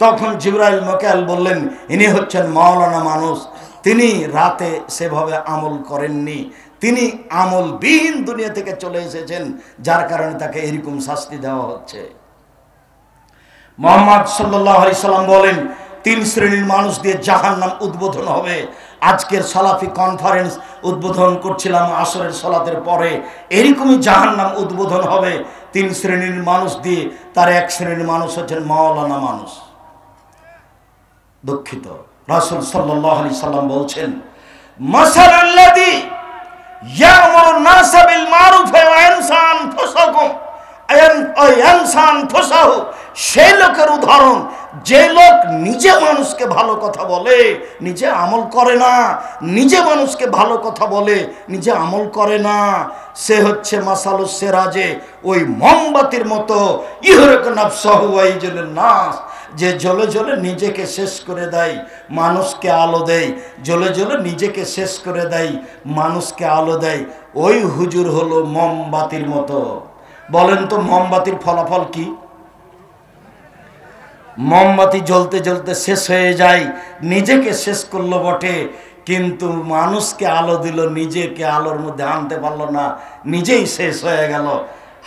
তখন জিবরাইল মিকাইল বললেন, ইনি হচ্ছেন মাওলানা মানুষ, তিনি রাতে সেভাবে আমল করেননি, তিনি আমলবিহীন দুনিয়া থেকে চলে এসেছেন, যার কারণে তাকে এরকম শাস্তি দেওয়া হচ্ছে। মুহাম্মদ সাল্লাল্লাহু আলাইহি সাল্লাম বলেন, 3 শ্রেণীর মানুষ দিয়ে জাহান্নাম উদ্বোধন হবে। আজকের সালাফি কনফারেন্স উদ্বোধন করছিলাম আসরের সালাতের পরে, এরকমই জাহান্নাম উদ্বোধন হবে 3 শ্রেণীর মানুষ দিয়ে। তার 1 শ্রেণীর মানুষ হচ্ছেন মাওলানা মানুষ। দুঃখিত, রাসূল সাল্লাল্লাহু আলাইহি সাল্লাম বলছেন, মাসালাল্লাযী ইয়া'মুরুন নাসা বিল মারুফ ওয়া ইয়ানসান ফুসাকুম, সেই লোকের উদাহরণ যে লোক নিজে মানুষকে ভালো কথা বলে নিজে আমল করে না, নিজে মানুষকে ভালো কথা বলে নিজে আমল করে না, সে হচ্ছে মাসালুস সিরাজে, ওই মোমবাতির মতো, ইহরিকু নাফসাহু ওয়া ইউজলিন নাস, যে জ্বলে জ্বলে নিজেকে শেষ করে দেয়, মানুষকে আলো দেয়, জ্বলে জ্বলে নিজেকে শেষ করে দেয়, মানুষকে আলো দেয়। ওই হুজুর হলো মোমবাতির মতো। বলেন তো মোমবাতির ফলাফল কি? মোমবাতি জ্বলতে জ্বলতে শেষ হয়ে যায়, নিজেকে শেষ করলো বটে, কিন্তু মানুষকে আলো দিল, নিজেকে আলোর মধ্যে আনতে পারলো না, নিজেই শেষ হয়ে গেল।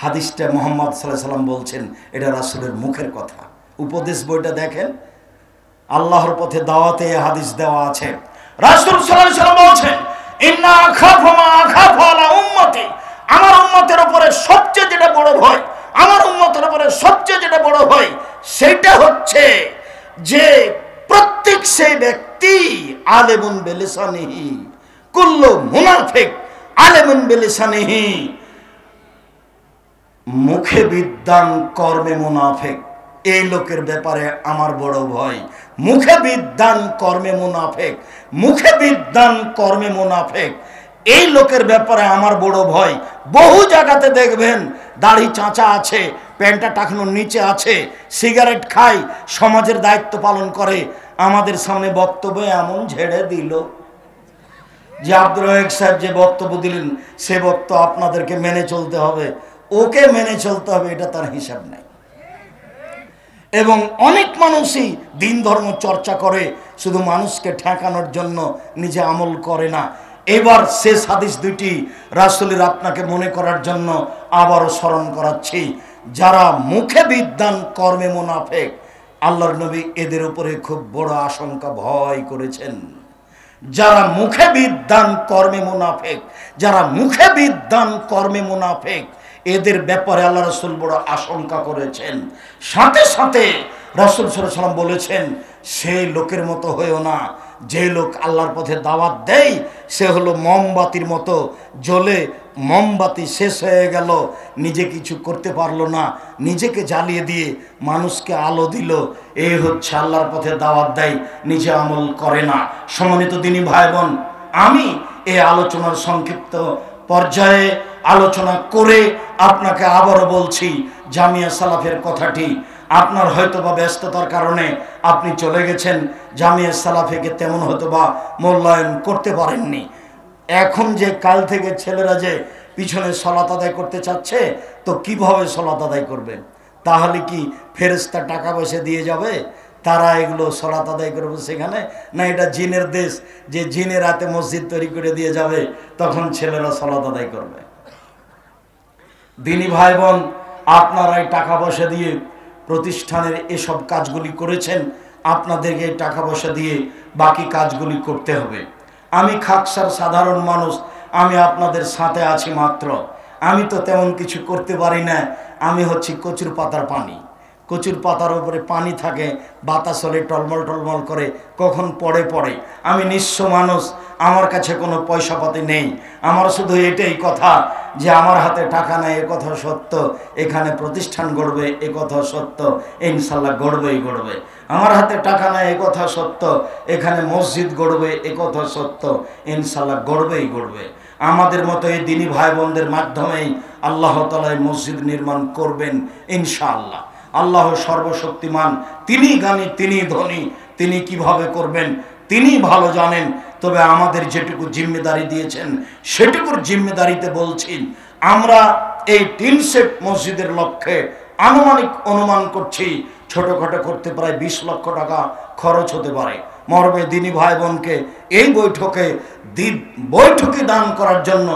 হাদিসটা মুহাম্মদ সাল্লাল্লাহু আলাইহি ওয়াসাল্লাম বলছেন, এটা রাসূলের মুখের কথা। উপদেশ বইটা দেখেন, আল্লাহর পথে দাওয়াতে হাদিস দেওয়া আছে। রাসূল সাল্লাল্লাহু আলাইহি ওয়াসাল্লাম বলছেন, ইন্না আখাফু মা আখাফু আলা উম্মতি, আমার উম্মতের উপরে সবচেয়ে যেটা বড় ভয়, আমার উম্মতের উপরে সবচেয়ে যেটা বড় ভয়, সেটা হচ্ছে যে প্রত্যেক সেই ব্যক্তি আলেমুন বিলিসানিহি, কুল্লু মুনাফিক আলেমুন বিলিসানিহি, মুখে বিদ্বান কর্মে মুনাফিক। এই লোকের ব্যাপারে আমার বড় ভয়। মুখে বিদ্বান কর্মে মুনাফিক, মুখে বিদ্বান কর্মে মুনাফিক, এই লোকের ব্যাপারে আমার বড় ভয়। বহু জায়গাতে দেখবেন দাড়ি চাঁচা আছে, প্যান্টটা টাকনোর নিচে আছে, সিগারেট খায়, সমাজের দায়িত্ব পালন করে, আমাদের সামনে বক্তব্য এমন ঝেড়ে দিল যে আব্দুর রহিক সাহেব যে বক্তব্য দিলেন সে বক্তব্য আপনাদেরকে মেনে চলতে হবে, ওকে মেনে চলতে হবে, এটা তার হিসাব নাই। এবং অনেক মানুষই দিন ধর্ম চর্চা করে শুধু মানুষকে ঠেকানোর জন্য, নিজে আমল করে না। এবার শেষ হাদিস দুইটি রাসূলের আপনাকে মনে করার জন্য আবারও স্মরণ করাচ্ছি। যারা মুখে বিদ্বান কর্মে মুনাফিক, আল্লাহর নবী এদের উপরে খুব বড় আশঙ্কা ভয় করেছেন। যারা মুখে বিদ্বান কর্মে মুনাফিক, যারা মুখে বিদ্বান কর্মে মুনাফিক, এদের ব্যাপারে আল্লাহ রাসূল বড় আশঙ্কা করেছেন। সাথে সাথে রাসূল সাল্লাল্লাহু আলাইহি ওয়াসাল্লাম বলেছেন, সেই লোকের মতো হয়েও না যে লোক আল্লাহর পথে দাওয়াত দেয়, সে হলো মোমবাতির মতো, জ্বলে মোমবাতি শেষ হয়ে গেল, নিজে কিছু করতে পারলো না, নিজেকে জ্বালিয়ে দিয়ে মানুষকে আলো দিল। এই হচ্ছে আল্লাহর পথে দাওয়াত দেয়, নিজে আমল করে না। সম্মানিত দিনী ভাই বোন, আমি এই আলোচনার সংক্ষিপ্ত পর্যায়ে আলোচনা করে আপনাকে আবারও বলছি, জামিয়া সালাফের কথাটি। আপনার হয়তোবা ব্যস্ততার কারণে আপনি চলে গেছেন, জামিয়া সালাফিকে তেমন হয়তোবা মূল্যায়ন করতে পারেননি। এখন যে কাল থেকে ছেলেরা যে পিছনে সালাত আদায় করতে চাচ্ছে, তো কিভাবে সালাত আদায় করবে? তাহলে কি ফেরেশতা টাকা পয়সা দিয়ে যাবে, তারা এগুলো সালাত আদায় করবে সেখানে? না, এটা জিনের দেশ, যে জিনের হাতে মসজিদ তৈরি করে দিয়ে যাবে, তখন ছেলেরা সালাত আদায় করবে। দিনী ভাই বোন, আপনারাই টাকা পয়সা দিয়ে প্রতিষ্ঠানের এসব কাজগুলি করেছেন, আপনাদেরকে টাকা পয়সা দিয়ে বাকি কাজগুলি করতে হবে। আমি খাকসার সাধারণ মানুষ, আমি আপনাদের সাথে আছি মাত্র, আমি তো তেমন কিছু করতে পারি না। আমি হচ্ছি কচুর পাতার পানি, কচুর পাতার উপরে পানি থাকে, বাতাস হলে টলমল টলমল করে, কখন পড়ে পড়ে। আমি নিঃস্ব মানুষ, আমার কাছে কোনো পয়সা পাতি নেই। আমার শুধু এটাই কথা যে আমার হাতে টাকা নেই, এ কথা সত্য, এখানে প্রতিষ্ঠান গড়বে এ কথা সত্য, ইনশাল্লাহ গড়বেই গড়বে। আমার হাতে টাকা নেই এ কথা সত্য, এখানে মসজিদ গড়বে এ কথা সত্য, ইনশাল্লাহ গড়বেই গড়বে। আমাদের মতো এই দিনী ভাই বোনদের মাধ্যমেই আল্লাহ তাআলা এই মসজিদ নির্মাণ করবেন ইনশাআল্লাহ। আল্লাহ সর্বশক্তিমান, তিনি জ্ঞানী, তিনি ধনী, তিনি কিভাবে করবেন তিনি ভালো জানেন। তবে আমাদের যেটুকু জিম্মেদারি দিয়েছেন সেটুকুর জিম্মেদারিতে বলছি, আমরা এই 3 সেট মসজিদের লক্ষ্যে আনুমানিক অনুমান করছি ছোটখাটো করতে প্রায় 20 লক্ষ টাকা খরচ হতে পারে। মরবে দিনী ভাই বোনকে এই বৈঠকে দান করার জন্য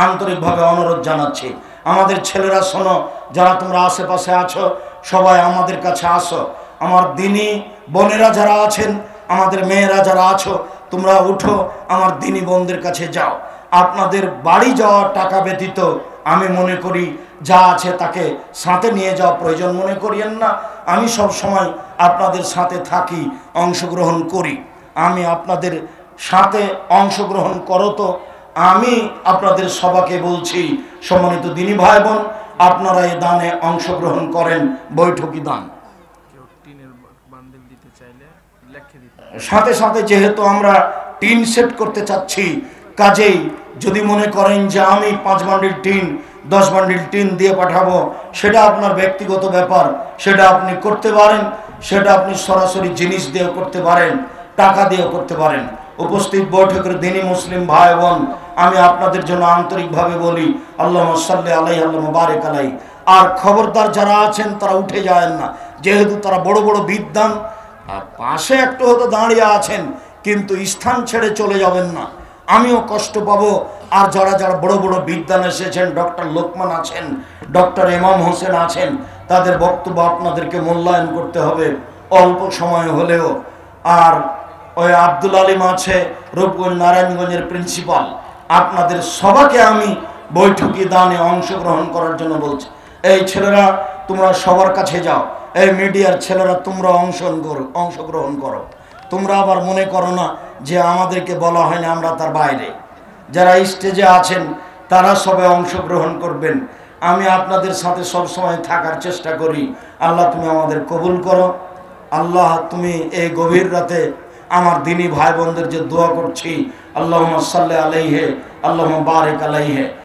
আন্তরিকভাবে অনুরোধ জানাচ্ছি। আমাদের ছেলেরা শোনো, যারা তোমরা আশেপাশে আছো সবাই আমাদের কাছে আসো। আমার দিনী বোনেরা যারা আছেন, আমাদের মেয়েরা যারা আছো, তোমরা উঠো, আমার দিনী বোনদের কাছে যাও। আপনাদের বাড়ি যাওয়ার টাকা ব্যতীত আমি মনে করি যা আছে তাকে সাথে নিয়ে যাওয়া প্রয়োজন মনে করিয়েন না। আমি সব সময় আপনাদের সাথে থাকি, অংশগ্রহণ করি। আমি আপনাদের সাথে অংশগ্রহণ করো তো আমি আপনাদের সবাইকে বলছি, সম্মানিত দিনী ভাই বোন, আপনারা এই দানে অংশগ্রহণ করেন, বৈঠকি দান। সাথে সাথে যেহেতু আমরা টিন সেট করতে চাচ্ছি, কাজেই যদি মনে করেন যে আমি 5 বান্ডিল টিন 10 বান্ডিল টিন দিয়ে পাঠাবো, সেটা আপনার ব্যক্তিগত ব্যাপার, সেটা আপনি করতে পারেন। সেটা আপনি সরাসরি জিনিস দিয়েও করতে পারেন, টাকা দিয়েও করতে পারেন। উপস্থিত বৈঠকের দিনী মুসলিম ভাই বোন, আমি আপনাদের জন্য আন্তরিকভাবে বলি আল্লাহুম্মা সাল্লি আলাইহি আল্লাহুম্মা বারিক আলাইহি। আর খবরদার যারা আছেন তারা উঠে যায়েন না, যেহেতু তারা বড় বড় বিদ্বান, পাশে একটু হয়তো দাঁড়িয়ে আছেন, কিন্তু স্থান ছেড়ে চলে যাবেন না, আমিও কষ্ট পাবো। আর যারা যারা বড় বড় বিদ্বান এসেছেন, ডক্টর লোকমান আছেন, ডক্টর ইমাম হোসেন আছেন, তাদের বক্তব্য আপনাদেরকে মূল্যায়ন করতে হবে অল্প সময় হলেও। আর ওই আব্দুল আলিম আছে রূপগঞ্জ নারায়ণগঞ্জের প্রিন্সিপাল, আপনাদের সবাইকে আমি বৈঠকি দানে অংশগ্রহণ করার জন্য বলছি। এই ছেলেরা তোমরা সবার কাছে যাও, এই মিডিয়ার ছেলেরা তোমরা অংশগ্রহণ করো। তোমরা আবার মনে করো না যে আমাদেরকে বলা হয় না, আমরা তার বাইরে। যারা স্টেজে আছেন তারা সবাই অংশগ্রহণ করবেন। আমি আপনাদের সাথে সব সময় থাকার চেষ্টা করি। আল্লাহ তুমি আমাদের কবুল করো। আল্লাহ তুমি এই গভীর রাতে আমার দিনী ভাই বোনদের যে দোয়া করছি, আল্লাহুম্মা সাল্লি আলাইহি আল্লাহুম্মা বারিক আলাইহি।